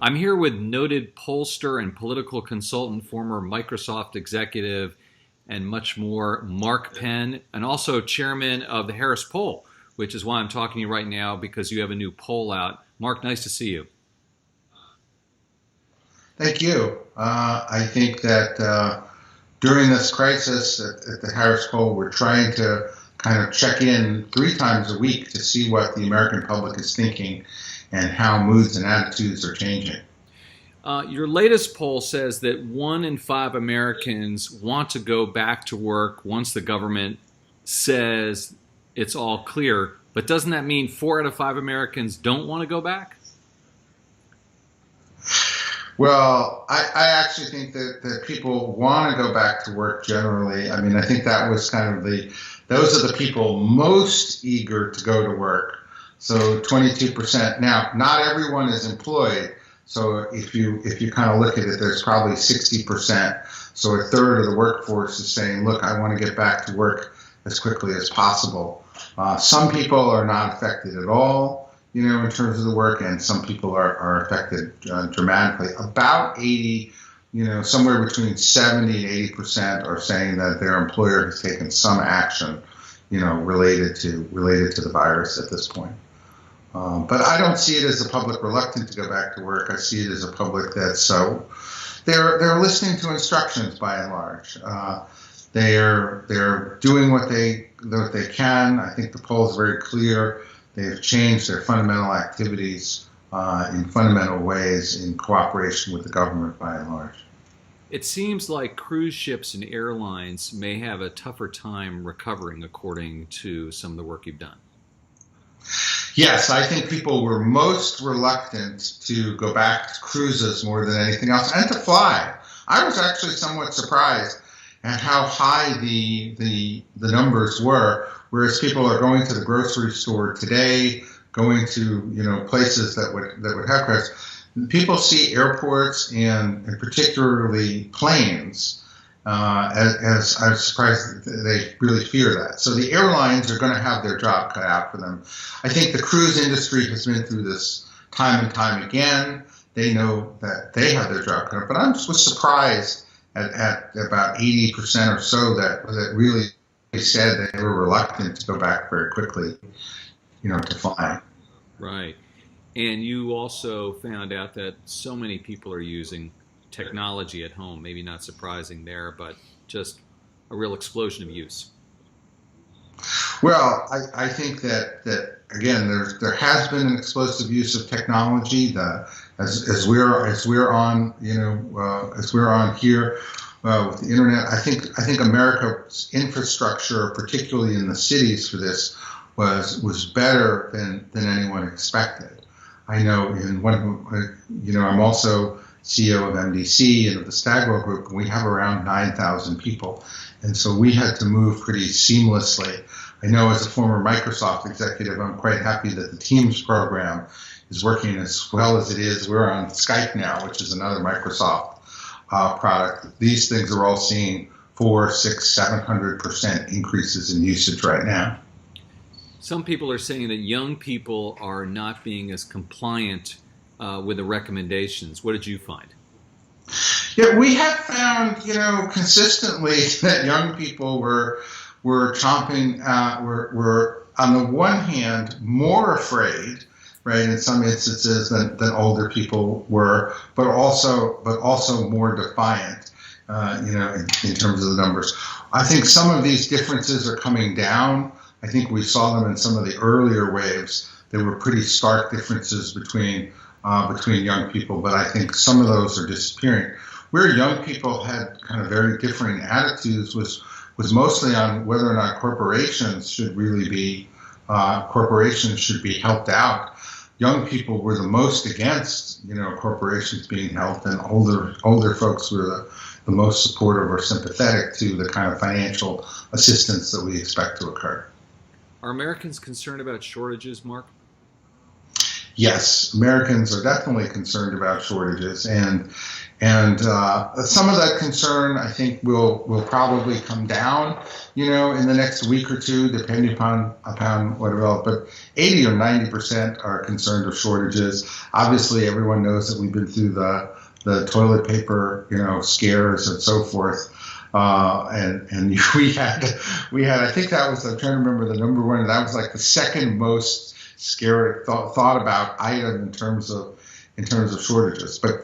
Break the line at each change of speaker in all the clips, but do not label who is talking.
I'm here with noted pollster and political consultant, former Microsoft executive, and much more, Mark Penn, and also chairman of the Harris Poll, which is why I'm talking to you right now, because you have a new poll out. Mark, nice to see you.
Thank you. I think that during this crisis at the Harris Poll, we're trying to kind of check in 3 times a week to see what the American public is thinking and how moods and attitudes are changing.
Your latest poll says that 1 in 5 Americans want to go back to work once the government says it's all clear. But doesn't that mean 4 out of 5 Americans don't want to go back?
Well, I actually think that people want to go back to work generally. I mean, I think that was kind of those are the people most eager to go to work. So 22%. Now, not everyone is employed. So if you kind of look at it, there's probably 60%. So a third of the workforce is saying, look, I want to get back to work as quickly as possible. Some people are not affected at all, in terms of the work, and some people are affected dramatically. About 80, somewhere between 70 and 80% are saying that their employer has taken some action, related to the virus at this point. But I don't see it as a public reluctant to go back to work. I see it as a public that's they're listening to instructions by and large. They're doing what they can. I think the poll is very clear. They have changed their fundamental activities in fundamental ways in cooperation with the government by and large.
It seems like cruise ships and airlines may have a tougher time recovering, according to some of the work you've done.
Yes, I think people were most reluctant to go back to cruises more than anything else, and to fly. I was actually somewhat surprised at how high the numbers were, whereas people are going to the grocery store today, going to places that would have cruises. People see airports and particularly planes as I was surprised that they really fear that. So the airlines are going to have their job cut out for them. I think the cruise industry has been through this time and time again. They know that they have their job cut out. But I was surprised at about 80% or so that really said they were reluctant to go back very quickly, to fly.
Right. And you also found out that so many people are using technology at home, maybe not surprising there, but just a real explosion of use.
Well, I think that again, there has been an explosive use of technology. As we're on here with the internet, I think America's infrastructure, particularly in the cities for this, was better than anyone expected. I know I'm also CEO of MDC and of the Stagwell Group, and we have around 9,000 people. And so we had to move pretty seamlessly. I know as a former Microsoft executive, I'm quite happy that the Teams program is working as well as it is. We're on Skype now, which is another Microsoft product. These things are all seeing 400, 600, 700% increases in usage right now.
Some people are saying that young people are not being as compliant with the recommendations. What did you find?
Yeah, we have found, consistently that young people were chomping, were on the one hand more afraid, right, in some instances than older people were, but also more defiant, in terms of the numbers. I think some of these differences are coming down. I think we saw them in some of the earlier waves. There were pretty stark differences between young people, but I think some of those are disappearing. Where young people had kind of very differing attitudes was mostly on whether or not corporations should be helped out. Young people were the most against, corporations being helped, and older folks were the most supportive or sympathetic to the kind of financial assistance that we expect to occur.
Are Americans concerned about shortages, Mark?
Yes, Americans are definitely concerned about shortages, and some of that concern, I think, will probably come down, in the next week or two, depending upon what develops. But 80 or 90% are concerned with shortages. Obviously, everyone knows that we've been through the toilet paper, scares and so forth. And we had, I think that was, I'm trying to remember the number one, that was like the second most scary thought about item in terms of shortages. But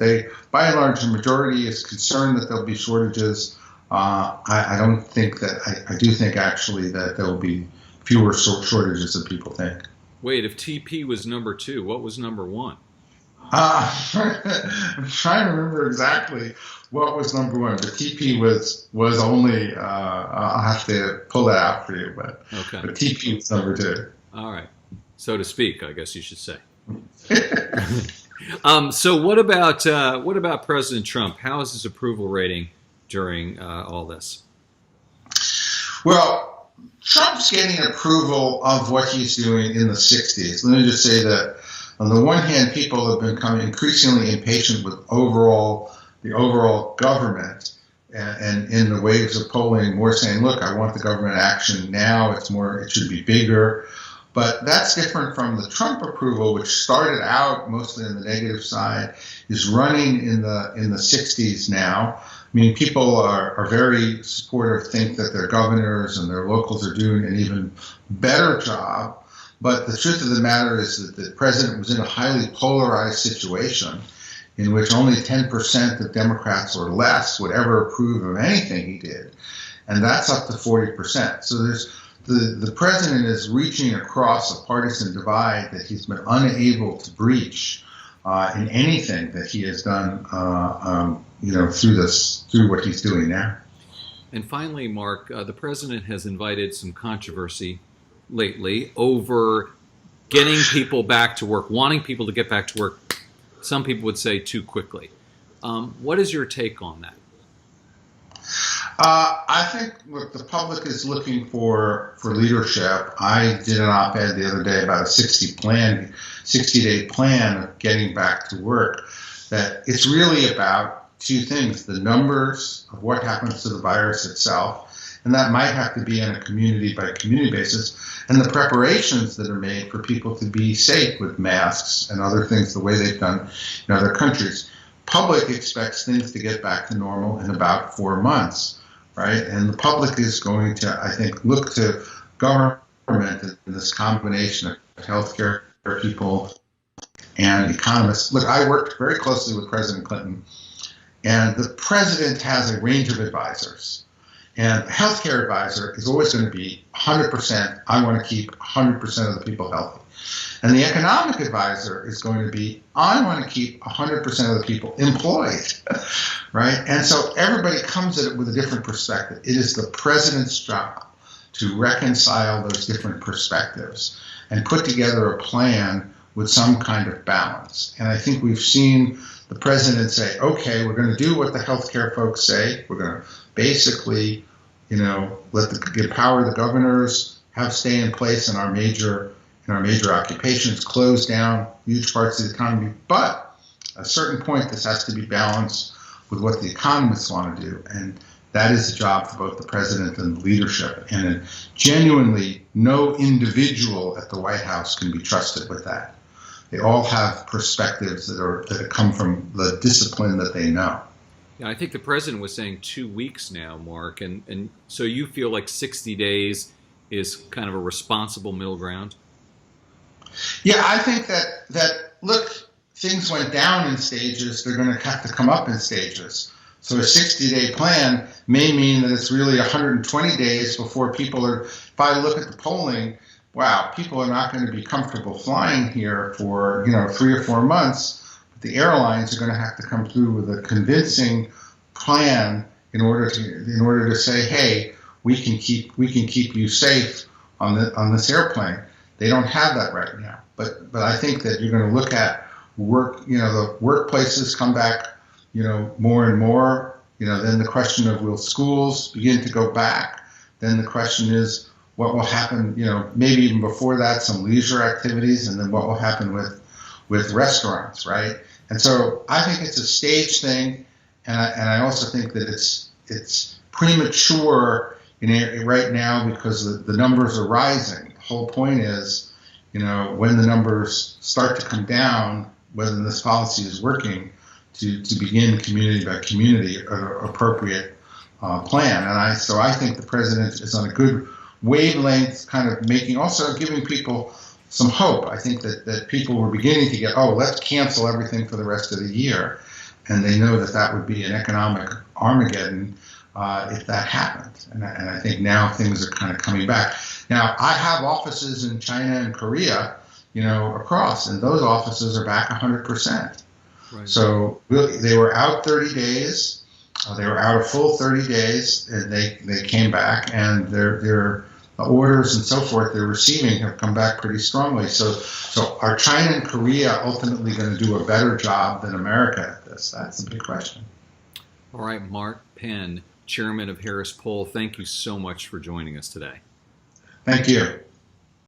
by and large, the majority is concerned that there'll be shortages. I don't think that, I do think actually that there will be fewer shortages than people think.
Wait, if TP was number 2, what was number 1?
I'm trying to remember exactly what was number 1, but TP was only, I'll have to pull that out for you, but TP was number 2.
All right. So to speak, I guess you should say. So what about President Trump? How is his approval rating during all this?
Well, Trump's getting approval of what he's doing in the 60s. Let me just say that on the one hand, people have become increasingly impatient with the overall government, and in the waves of polling, more saying, look, I want the government action now. It should be bigger. But that's different from the Trump approval, which started out mostly on the negative side, is running in the 60s now. I mean, people are very supportive, think that their governors and their locals are doing an even better job. But the truth of the matter is that the president was in a highly polarized situation in which only 10% of Democrats or less would ever approve of anything he did. And that's up to 40%. So the president is reaching across a partisan divide that he's been unable to breach in anything that he has done, through what he's doing now.
And finally, Mark, the president has invited some controversy lately over getting people back to work, wanting people to get back to work. Some people would say too quickly. What is your take on that?
I think, look, the public is looking for leadership. I did an op-ed the other day about a 60-day plan of getting back to work, that it's really about two things: the numbers of what happens to the virus itself, and that might have to be on a community-by-community basis, and the preparations that are made for people to be safe with masks and other things the way they've done in other countries. Public expects things to get back to normal in about 4 months. Right? And the public is going to, I think, look to government in this combination of healthcare people and economists. Look, I worked very closely with President Clinton, and the president has a range of advisors. And a healthcare advisor is always going to be 100%, I want to keep 100% of the people healthy. And the economic advisor is going to be, I want to keep 100% of the people employed, right? And so everybody comes at it with a different perspective. It is the president's job to reconcile those different perspectives and put together a plan with some kind of balance. And I think we've seen the president say, okay, we're going to do what the healthcare folks say. We're going to basically, empower the governors, stay in place in our major occupations, close down huge parts of the economy. But at a certain point, this has to be balanced with what the economists want to do. And that is the job for both the president and the leadership. And genuinely, no individual at the White House can be trusted with that. They all have perspectives that come from the discipline that they know.
Yeah, I think the president was saying 2 weeks now, Mark. And so you feel like 60 days is kind of a responsible middle ground?
Yeah, I think that look, things went down in stages. They're going to have to come up in stages. So a 60-day plan may mean that it's really 120 days before people are, if I look at the polling, wow, people are not going to be comfortable flying here for 3 or 4 months. But the airlines are going to have to come through with a convincing plan in order to say, hey, we can keep you safe on this airplane. They don't have that right now. But I think that you're going to look at work, the workplaces come back, more and more. Then the question of, will schools begin to go back? Then the question is, what will happen, maybe even before that, some leisure activities, and then what will happen with with restaurants, right? And so I think it's a stage thing, and I also think that it's premature right now because the numbers are rising. The whole point is, when the numbers start to come down, whether this policy is working, to begin community by community appropriate plan. And so I think the president is on a good wavelength, kind of giving people some hope. I think that people were beginning to get, let's cancel everything for the rest of the year. And they know that would be an economic Armageddon if that happened. And I think now things are kind of coming back. Now, I have offices in China and Korea, across, and those offices are back 100%. Right. So they were out 30 days. They were out a full 30 days, and they came back, and their orders and so forth they're receiving have come back pretty strongly. So are China and Korea ultimately going to do a better job than America at this? That's a big question.
All right, Mark Penn, Chairman of Harris Poll, thank you so much for joining us today.
Thank you.